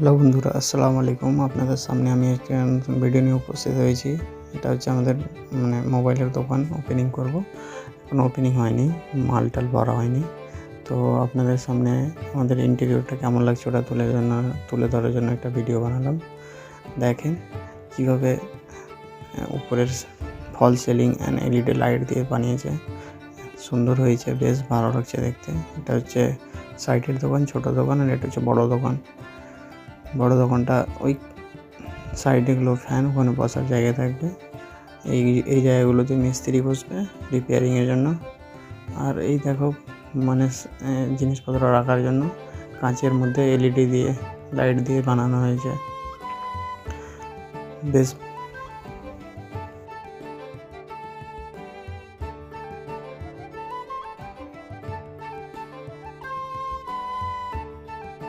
Hello বন্ধুরা, আসসালামু আলাইকুম। আপনাদের সামনে আমি একটা নতুন ভিডিও নিয়ে উপস্থিত হয়েছি। এটা হচ্ছে আমাদের মোবাইলের দোকান ওপেনিং করব। এখনও ওপেনিং হয়নি, মাল-টাল ভরা হয়নি। তো আপনাদের সামনে আমাদের ইন্টেরিয়রটা কেমন লাগছে ওটা তুলে ধরার জন্য একটা ভিডিও বানালাম। দেখেন কীভাবে উপরের ফল সিলিং অ্যান্ড এলইডি লাইট দিয়ে বানিয়েছে। সুন্দর হয়েছে, বেশ ভালো লাগছে দেখতে। এটা হচ্ছে সাইডের দোকান, ছোট দোকান, আর এটা হচ্ছে বড় দোকান। বড় দোকানটা ওই সাইডেগুলো ফ্যান, ওখানে বসার জায়গা থাকবে। এই জায়গাগুলোতে মিস্ত্রি বসবে রিপেয়ারিংয়ের জন্য। আর এই দেখো জিনিসপত্র রাখার জন্য কাঁচের মধ্যে এলইডি দিয়ে লাইট দিয়ে বানানো হয়েছে। বেশ